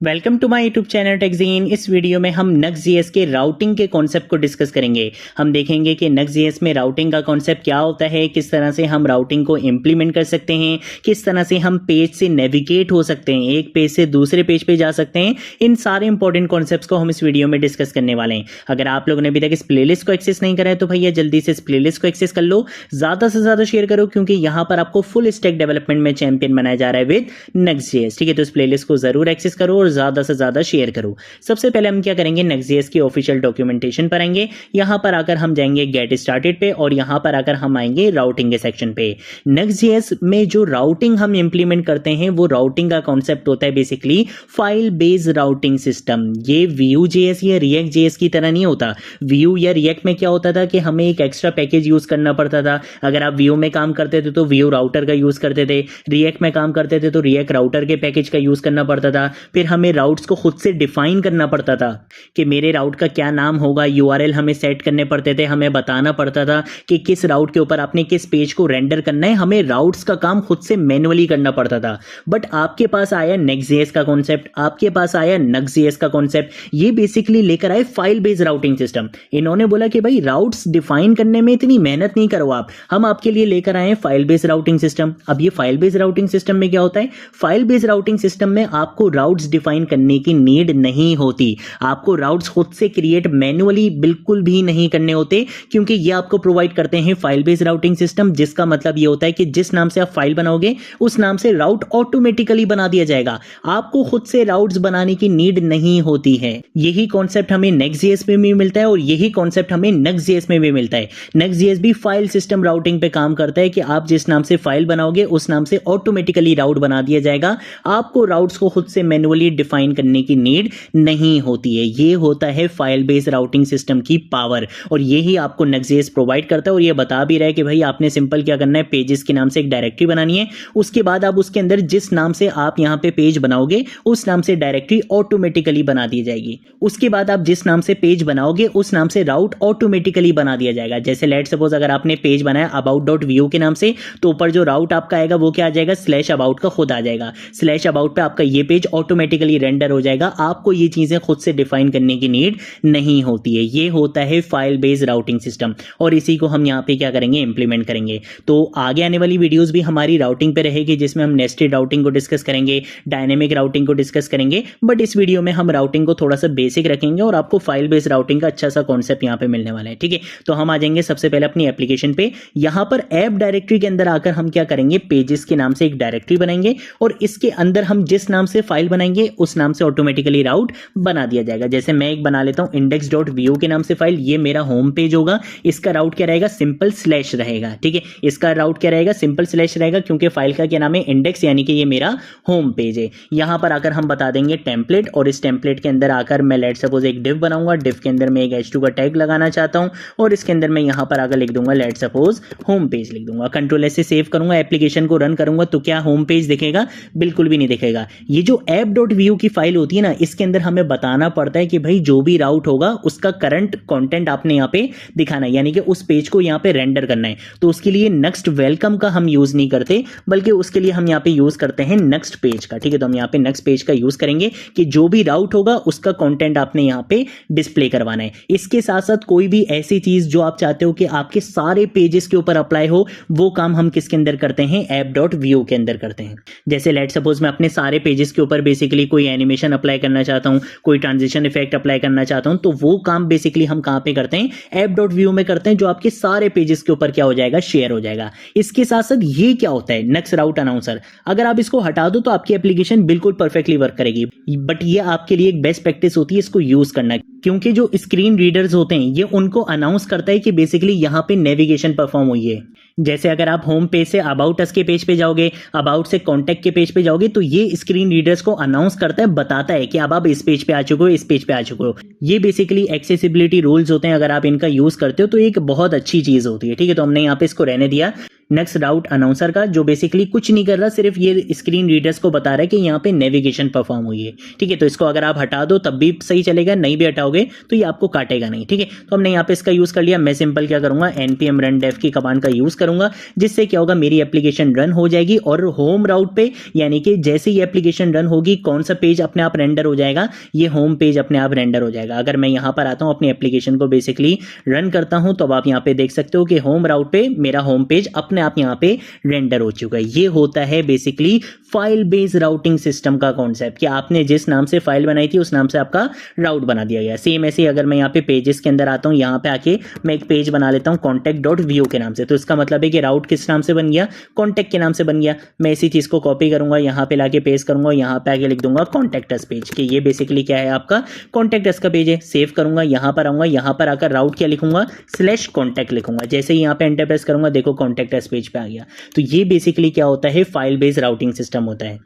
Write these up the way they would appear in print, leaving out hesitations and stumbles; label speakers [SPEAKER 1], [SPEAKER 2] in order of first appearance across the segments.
[SPEAKER 1] Welcome to my YouTube channel टेक्जीन। इस video में हम Nuxt.js के राउटिंग के कॉन्सेप्ट को डिस्कस करेंगे। हम देखेंगे कि Nuxt.js में राउटिंग का कॉन्सेप्ट क्या होता है, किस तरह से हम राउटिंग को इम्प्लीमेंट कर सकते हैं, किस तरह से हम पेज से नेविगेट हो सकते हैं, एक पेज से दूसरे पेज पे जा सकते हैं। इन सारे इंपॉर्टेंट कॉन्सेप्ट्स को हम इस वीडियो में डिस्कस करने वाले हैं। अगर आप लोगों ने अभी तक इस प्लेलिस्ट को एक्सेस नहीं करा है तो भैया जल्दी से इस प्लेलिस्ट को एक्सेस कर लो, ज़्यादा से ज़्यादा शेयर करो, क्योंकि यहाँ पर आपको फुल स्टैक डेवलपमेंट में चैंपियन बनाया जा रहा है विद Nuxt.js। ठीक है, तो इस प्लेलिस्ट को जरूर एक्सेस करो और ज़्यादा से ज़्यादा शेयर करो। सबसे पहले हम क्या करेंगे, Nuxt.js की ऑफिशियल डॉक्यूमेंटेशन पर आएंगे। यहां पर आकर हम जाएंगे गेट स्टार्टेड पे और यहां पर आकर हम आएंगे राउटिंग के सेक्शन पे। Nuxt.js में जो राउटिंग हम इंप्लीमेंट करते हैं वो राउटिंग का कॉन्सेप्ट होता है basically file based routing system. ये Vue.js या React.js की तरह नहीं होता। Vue या React में क्या होता था कि हमें एक एक्स्ट्रा पैकेज यूज करना पड़ता था। अगर आप Vue में काम करते थे तो Vue राउटर का यूज करते थे, React में काम करते थे तो React राउटर के पैकेज का यूज करना पड़ता था। फिर हमें राउट्स को खुद से डिफाइन करना पड़ता था कि मेरे राउट का क्या नाम होगा, यूआरएल हमें सेट करने पड़ते थे, हमें बताना पड़ता था कि किस राउट के ऊपर आपने किस पेज को रेंडर करना है। हमें राउट्स का काम खुद से मैन्युअली करना पड़ता था। बट आपके पास आया Next.js का कॉन्सेप्ट, आपके पास आया Nuxt.js का कॉन्सेप्ट। ये बेसिकली लेकर आए फाइल बेस्ड राउटिंग सिस्टम। इन्होंने बोला कि भाई राउट्स डिफाइन करने में इतनी मेहनत नहीं करो आप, हम आपके लिए लेकर आए फाइल बेस्ड राउटिंग सिस्टम। अब ये फाइल बेस्ड राउटिंग सिस्टम में क्या होता है, फाइल बेस्ड राउटिंग सिस्टम में आपको राउट्स डिफाइन करने की नीड नहीं होती। आपको राउट्स खुद से क्रिएट मैन्युअली बिल्कुल भी नहीं करने होते, क्योंकि ये आपको प्रोवाइड करते हैं फाइल बेस्ड राउटिंग सिस्टम, जिसका मतलब ये होता है कि जिस नाम से आप फाइल बनाओगे उस नाम से राउट ऑटोमेटिकली बना दिया जाएगा। आपको खुद से राउट्स बनाने की नीड नहीं होती है। यही कॉन्सेप्ट हमें Next.js में भी मिलता है और यही कॉन्सेप्ट हमें Nuxt.js में भी मिलता है। Nuxt.js भी फाइल सिस्टम राउटिंग पे काम करता है कि आप जिस नाम से फाइल बनाओगे उस नाम से ऑटोमेटिकली राउट बना दिया जाएगा। आपको राउट्स को खुद से मैन्युअली डिफाइन करने की नीड नहीं होती है। ये होता है फाइल बेस्ड राउटिंग सिस्टम की पावर, और यही आपको Nuxt.js प्रोवाइड करता है। और ये बता भी रहा है कि भाई आपने सिंपल क्या करना है, पेजेस के नाम से एक डायरेक्टरी बनानी है। उसके बाद आप उसके अंदर जिस नाम से आप यहां पे पेज बनाओगे उस नाम से डायरेक्टरी ऑटोमेटिकली बना दी जाएगी। उसके बाद आप जिस नाम से पेज बनाओगे उस नाम से राउट ऑटोमेटिकली बना दिया जाएगा। जैसे लेट सपोज अगर आपने पेज बनाया about.vue के नाम से, तो ऊपर जो राउट आपका आएगा वो क्या आ जाएगा, /about का खुद आ जाएगा। /about पे आपका ये पेज ऑटोमेटिकली रेंडर हो जाएगा। आपको ये चीजें खुद से डिफाइन करने की नीड नहीं होती है। ये होता है फाइल बेस्ड राउटिंग सिस्टम, और इसी को हम यहाँ पे क्या करेंगे, इंप्लीमेंट करेंगे। तो आगे आने वाली वीडियोस भी हमारी राउटिंग पे रहेगी, जिसमें हम नेस्टेड राउटिंग को डिस्कस करेंगे, डायनेमिक राउटिंग को डिस्कस करेंगे। बट इस वीडियो में हम राउटिंग को थोड़ा सा बेसिक रखेंगे और आपको फाइल बेस्ड राउटिंग का अच्छा सा कॉन्सेप्ट यहाँ पे मिलने वाला है। ठीक है, तो हम आ जाएंगे सबसे पहले अपनी एप्लीकेशन पे। यहाँ पर ऐप डायरेक्टरी के अंदर आकर हम क्या करेंगे, पेजेस के नाम से एक डायरेक्टरी बनाएंगे और इसके अंदर हम जिस नाम से फाइल बनाएंगे उस नाम से ऑटोमेटिकली राउट बना दिया जाएगा। जैसे मैं एक बना लेता हूं index.vue के नाम से फाइल, ये मेरा होम पेज होगा। इसका राउट क्या रहेगा, सिंपल स्लैश रहेगा। ठीक है, इसका राउट क्या रहेगा, सिंपल स्लैश रहेगा, क्योंकि फाइल का क्या नाम है, इंडेक्स, यानी कि ये मेरा होम पेज है। यहां पर आकर हम बता देंगे टेम्पलेट, और इस टेम्पलेट के अंदर आकर मैं लेट सपोज एक डिव बनाऊंगा। डिव के अंदर मैं एक h2 का टैग लगाना चाहता हूं और इसके अंदर मैं यहां पर आकर लिख दूंगा लेट सपोज होम पेज लिख दूंगा। कंट्रोल S से सेव करूंगा, एप्लीकेशन को रन करूंगा तो क्या होम पेज दिखेगा, बिल्कुल भी नहीं दिखेगा। ये जो app.vue की फाइल होती है ना, इसके अंदर हमें बताना पड़ता है कि भाई जो भी राउट होगा उसका करंट कंटेंट आपने यहाँ पे दिखाना है, यानी कि उस पेज को यहाँ पे रेंडर करना है। तो उसके लिए नेक्स्ट वेलकम का हम यूज नहीं करते, बल्कि उसके लिए हम यहाँ पे यूज करते हैं नेक्स्ट पेज का। ठीक है, तो हम यहाँ पे नेक्स्ट पेज का यूज करेंगे कि जो भी राउट होगा उसका कंटेंट आपने यहाँ पे डिस्प्ले करवाना है। इसके साथ साथ कोई भी ऐसी चीज जो आप चाहते हो कि आपके सारे पेजेस के ऊपर अप्लाई हो, वो काम हम किसके अंदर करते हैं, app.vue के अंदर करते हैं। जैसे लेट सपोज मैं अपने सारे पेजेस के ऊपर बेसिकली कोई एनिमेशन अप्लाई करना चाहता हूं, कोई ट्रांजिशन इफेक्ट अप्लाई करना चाहता हूं, तो वो काम बेसिकली हम कहां पे करते हैं, app.vue में करते हैं, जो आपके सारे पेजेस के ऊपर क्या हो जाएगा, शेयर हो जाएगा। इसके साथ साथ ये क्या होता है, नेक्स्ट राउट अनाउंसर। अगर आप इसको हटा दो तो आपकी एप्लीकेशन बिल्कुल परफेक्टली वर्क करेगी, बट ये आपके लिए एक बेस्ट प्रैक्टिस होती है इसको यूज करना, क्योंकि जो स्क्रीन रीडर्स होते हैं ये उनको अनाउंस करता है कि बेसिकली यहाँ पे नेविगेशन परफॉर्म हुई है। जैसे अगर आप home page say about us के पेज पे जाओगे, अबाउट से कॉन्टैक्ट के पेज पे जाओगे, तो ये स्क्रीन रीडर्स को अनाउंस करता है, बताता है कि अब आप इस पेज पे आ चुके हो, इस पेज पे आ चुके हो। ये बेसिकली एक्सेसिबिलिटी रूल्स होते हैं, अगर आप इनका यूज करते हो तो एक बहुत अच्छी चीज होती है। ठीक है, तो हमने यहाँ पे इसको रहने दिया। नेक्स्ट राउट अनाउंसर का, जो बेसिकली कुछ नहीं कर रहा, सिर्फ ये स्क्रीन रीडर्स को बता रहा है कि यहाँ पे नेविगेशन परफॉर्म हुई है। ठीक है, तो इसको अगर आप हटा दो तब भी सही चलेगा, नहीं भी हटाओगे तो ये आपको काटेगा नहीं। ठीक है, तो हमने यहाँ पे इसका यूज कर लिया। मैं सिंपल क्या करूंगा, npm run dev की कमांड का यूज करूंगा, जिससे क्या होगा, मेरी एप्लीकेशन रन हो जाएगी और होम राउट पे, यानी कि जैसे ही एप्लीकेशन रन होगी कौन सा पेज अपने आप रेंडर हो जाएगा, ये होम पेज अपने आप रेंडर हो जाएगा। अगर मैं यहाँ पर आता हूँ अपनी एप्लीकेशन को बेसिकली रन करता हूँ, तो अब आप यहाँ पे देख सकते हो कि होम राउट पे मेरा होम पेज अपने आप यहाँ पे रेंडर हो चुका है। ये होता है basically file based routing system का कॉन्सेप्ट, कि आपने जिस नाम से फाइल बनाई थी उस नाम से आपका राउट बना दिया गया। सेम ऐसे अगर मैं यहाँ पे पेजेस के अंदर आता हूँ, यहाँ पे आके मैं एक पेज बना लेता हूँ contact.view के नाम से, तो इसका मतलब है कि राउट किस नाम से बन गया, कॉन्टैक्ट के नाम से बन गया। मैं इसी चीज को कॉपी करूंगा, यहाँ पे लाके पेस्ट करूंगा, यहाँ पे आके लिख दूंगा कॉन्टैक्ट अस पेज, कि ये बेसिकली क्या है, आपका कॉन्टैक्ट अस का पेज है। सेव करूंगा, यहाँ पर आऊंगा, यहाँ पर आकर राउट क्या लिखूंगा, /contact लिखूंगा। जैसे ही यहाँ पे एंटर प्रेस करूंगा, देखो कॉन्टैक्ट अस पेज पे आ गया। तो ये बेसिकली क्या होता है, फाइल बेस्ड राउटिंग सिस्टम होता है।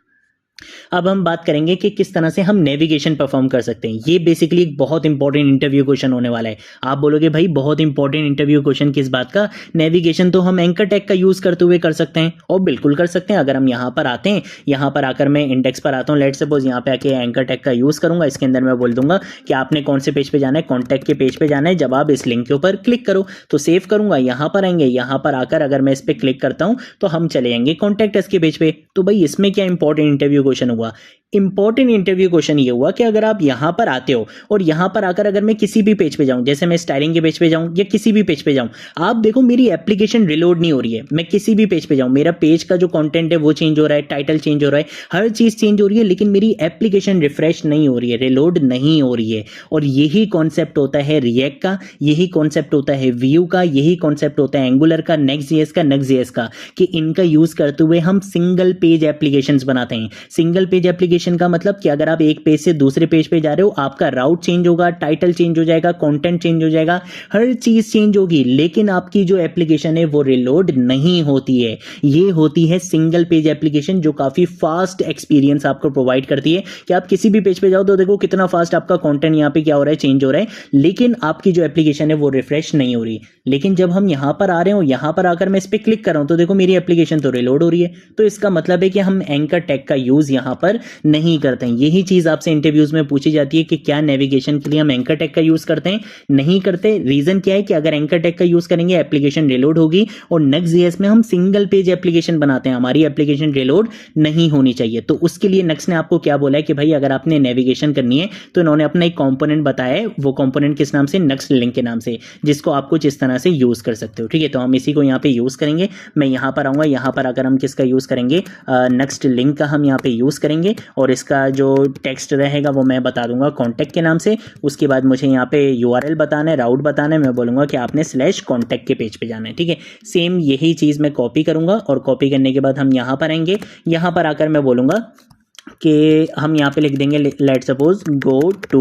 [SPEAKER 1] अब हम बात करेंगे कि किस तरह से हम नेविगेशन परफॉर्म कर सकते हैं। ये बेसिकली एक बहुत इंपॉर्टेंट इंटरव्यू क्वेश्चन होने वाला है। आप बोलोगे भाई बहुत इंपॉर्टेंट इंटरव्यू क्वेश्चन किस बात का, नेविगेशन तो हम एंकर टैग का यूज करते हुए कर सकते हैं, और बिल्कुल कर सकते हैं। अगर हम यहाँ पर आते हैं, यहाँ पर आकर मैं इंडेक्स पर आता हूँ, लेट्स सपोज यहाँ पे आके एंकर टैग का यूज करूंगा। इसके अंदर मैं बोल दूंगा कि आपने कौन से पेज पे जाना है, कॉन्टैक्ट के पेज पे जाना है, जब आप इस लिंक के ऊपर क्लिक करो। तो सेव करूंगा, यहाँ पर आएंगे, यहाँ पर आकर अगर मैं इस पर क्लिक करता हूँ तो हम चले जाएंगे कॉन्टैक्ट अस के पेज पे। तो भाई इसमें क्या इंपॉर्टेंट इंटरव्यू क्वेश्चन हुआ, इंपॉर्टेंट इंटरव्यू क्वेश्चन ये हुआ कि अगर आप यहां पर आते हो और यहां पर आकर अगर मैं किसी भी पेज पे जाऊं, जैसे मैं स्टाइलिंग के पेज पे जाऊं या किसी भी पेज पे जाऊं, आप देखो मेरी एप्लीकेशन रिलोड नहीं हो रही है। मैं किसी भी पेज पे जाऊं, मेरा पेज का जो कंटेंट है वो चेंज हो रहा है, टाइटल चेंज हो रहा है, हर चीज चेंज हो रही है, लेकिन मेरी एप्लीकेशन रिफ्रेश नहीं हो रही है, रिलोड नहीं हो रही है। और यही कॉन्सेप्ट होता है रिएक्ट का, यही कॉन्सेप्ट होता है व्यू का, यही कॉन्सेप्ट होता है एंगुलर का, नेक्स्ट.js का, कि इनका यूज करते हुए हम सिंगल पेज एप्लीकेशंस बनाते हैं। सिंगल पेज एप्लीकेशन का मतलब कि अगर आप एक पेज से दूसरे पेज पे जा रहे हो, आपका राउट चेंज होगा, टाइटल चेंज हो जाएगा, कंटेंट चेंज हो जाएगा, हर चीज चेंज होगी, लेकिन आपकी जो एप्लीकेशन है वो रिलोड नहीं होती है। ये होती है सिंगल पेज एप्लीकेशन, जो काफी फास्ट एक्सपीरियंस आपको प्रोवाइड करती है कि आप किसी भी पेज पे जाओ तो देखो कितना फास्ट आपका कंटेंट यहाँ पे क्या हो रहा है, चेंज हो रहा है, लेकिन आपकी जो एप्लीकेशन है वो रिफ्रेश नहीं हो रही। लेकिन जब हम यहां पर आ रहे हो, यहां पर आकर मैं इस पर क्लिक कर रहा हूं तो देखो मेरी एप्लीकेशन तो रिलोड हो रही है। तो इसका मतलब है कि हम एंकर टैग का यूज यहां पर नहीं करते हैं। यही चीज आपसे इंटरव्यूज में पूछी जाती है कि क्या नेविगेशन के लिए हम एंकर टैग का यूज करते हैं, नहीं करते। रीजन क्या है कि अगर एंकर टैग का यूज करेंगे एप्लीकेशन रिलोड होगी, और नेक्स्ट.js में हम सिंगल पेज एप्लीकेशन बनाते हैं, हमारी एप्लीकेशन रिलोड नहीं होनी चाहिए। तो उसके लिए नेक्स्ट ने आपको क्या बोला है कि भाई अगर आपने नेविगेशन करनी है तो इन्होंने अपना एक कंपोनेंट बताया है, वो कंपोनेंट किस नाम से, नेक्स्ट लिंक के नाम से, जिसको आप कुछ इस तरह से यूज कर सकते हो। ठीक है, तो हम इसी को यहाँ पे यूज करेंगे। मैं यहाँ पर आऊंगा, यहाँ पर आकर हम किसका यूज करेंगे, नेक्स्ट लिंक का हम यहाँ पे यूज करेंगे, और इसका जो टेक्स्ट रहेगा वो मैं बता दूंगा कॉन्टैक्ट के नाम से। उसके बाद मुझे यहाँ पे URL बताना है, राउट बताना है, मैं बोलूंगा कि आपने /contact के पेज पे जाना है। ठीक है, सेम यही चीज मैं कॉपी करूंगा, और कॉपी करने के बाद हम यहाँ पर आएंगे, यहाँ पर आकर मैं बोलूंगा कि हम यहाँ पे लिख देंगे let suppose go to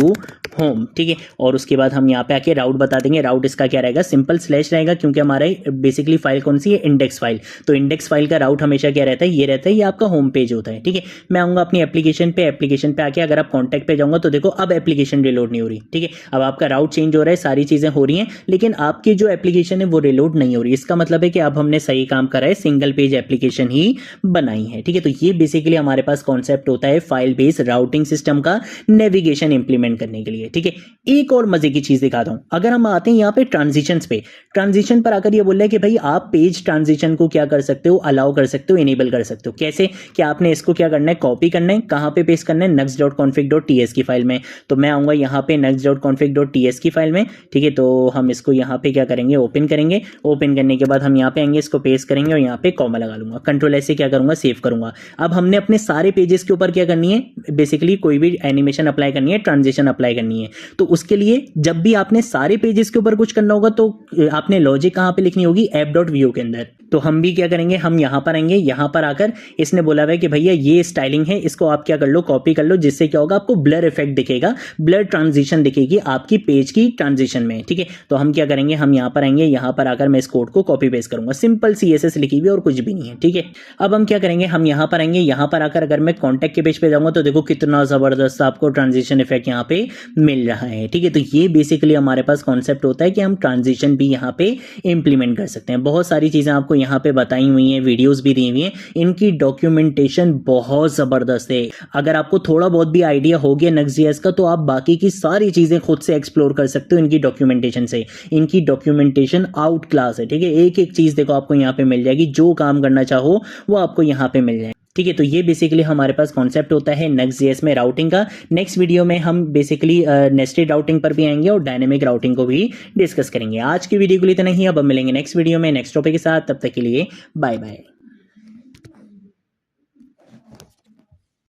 [SPEAKER 1] home. ठीक है, और उसके बाद हम यहाँ पे आके राउट बता देंगे। राउट इसका क्या रहेगा, सिंपल स्लैश रहेगा, क्योंकि हमारे बेसिकली फाइल कौन सी है, इंडेक्स फाइल। तो इंडेक्स फाइल का राउट हमेशा क्या रहता है, ये रहता है, ये आपका होम पेज होता है। ठीक है, मैं आऊँगा अपनी एप्लीकेशन पे आके अगर आप कॉन्टैक्ट पे जाऊँगा तो देखो अब एप्लीकेशन रिलोड नहीं हो रही। ठीक है, अब आपका राउट चेंज हो रहा है, सारी चीज़ें हो रही हैं, लेकिन आपकी जो एप्लीकेशन है वो रिलोड नहीं हो रही। इसका मतलब है कि अब हमने सही काम करा है, सिंगल पेज एप्लीकेशन ही बनाई है। ठीक है, तो ये बेसिकली हमारे पास कॉन्सेप्ट होता है फाइल बेस्ड राउटिंग सिस्टम का नेविगेशन इंप्लीमेंट करने के लिए। ठीक है, एक और मजे की चीज दिखाता हूं। अगर हम आते हैं यहाँ पे ट्रांजिशंस पे, ट्रांजिशन पर आकर ये बोल रहा है कि भाई आप पेज ट्रांजिशन को क्या कर सकते हो, अलाउ कर सकते हो, इनेबल कर सकते हो। कैसे, कि आपने इसको क्या करना है, कॉपी करना है, कहां पे पेस्ट करना है, next.config.ts की फाइल में। तो मैं आऊंगा यहाँ पे next.config.ts की फाइल में। ठीक है, तो हम इसको यहाँ पे क्या करेंगे, ओपन करेंगे। ओपन करने के बाद हम यहाँ पे आएंगे, इसको पेस्ट करेंगे और यहाँ पे कॉमा लगा लूंगा, कंट्रोल ऐसे क्या करूंगा, सेव करूंगा। अब हमने अपने सारे पेजेस के ऊपर क्या करनी है, बेसिकली कोई भी एनिमेशन अप्लाई करनी है, ट्रांजिशन अप्लाई करनी है। तो उसके लिए जब भी आपने सारे पेजेस के ऊपर कुछ करना होगा तो आपने लॉजिक कहां पे लिखनी होगी, app.view के अंदर। तो हम भी क्या करेंगे, हम यहां पर आएंगे, यहां पर आकर इसने बोला हुआ है कि भैया ये स्टाइलिंग है, इसको आप क्या कर लो, कॉपी कर लो, जिससे क्या होगा, आपको ब्लर इफेक्ट दिखेगा, ब्लर ट्रांजिशन दिखेगी आपकी पेज की ट्रांजिशन में। ठीक है, तो हम क्या करेंगे, हम यहां पर आएंगे, यहां पर आकर मैं इस कोड को कॉपी पेस्ट करूंगा, सिंपल CSS लिखी हुई और कुछ भी नहीं है। ठीक है, अब हम क्या करेंगे, हम यहां पर आएंगे, यहां पर आकर अगर मैं कॉन्टैक्ट के पेज पे जाऊंगा तो देखो कितना ज़बरदस्त आपको ट्रांजिशन इफेक्ट यहाँ पे मिल रहा है। ठीक है, तो ये बेसिकली हमारे पास कॉन्सेप्ट होता है कि हम ट्रांजिशन भी यहाँ पे इम्प्लीमेंट कर सकते हैं। बहुत सारी चीज़ें आपको यहाँ पे बताई हुई हैं, वीडियोज़ भी दी हुई हैं, इनकी डॉक्यूमेंटेशन बहुत ज़बरदस्त है। अगर आपको थोड़ा बहुत भी आइडिया हो गया Next.js का तो आप बाकी की सारी चीज़ें खुद से एक्सप्लोर कर सकते हो इनकी डॉक्यूमेंटेशन से। इनकी डॉक्यूमेंटेशन आउट क्लास है। ठीक है, एक एक चीज़ देखो आपको यहाँ पे मिल जाएगी, जो काम करना चाहो वो आपको यहाँ पे मिल जाए। ठीक है, तो ये बेसिकली हमारे पास कॉन्सेप्ट होता है Next.js में राउटिंग का। नेक्स्ट वीडियो में हम बेसिकली नेस्टेड राउटिंग पर भी आएंगे और डायनेमिक राउटिंग को भी डिस्कस करेंगे। आज की वीडियो के लिए इतना ही, अब मिलेंगे नेक्स्ट वीडियो में नेक्स्ट टॉपिक के साथ। तब तक के लिए बाय बाय।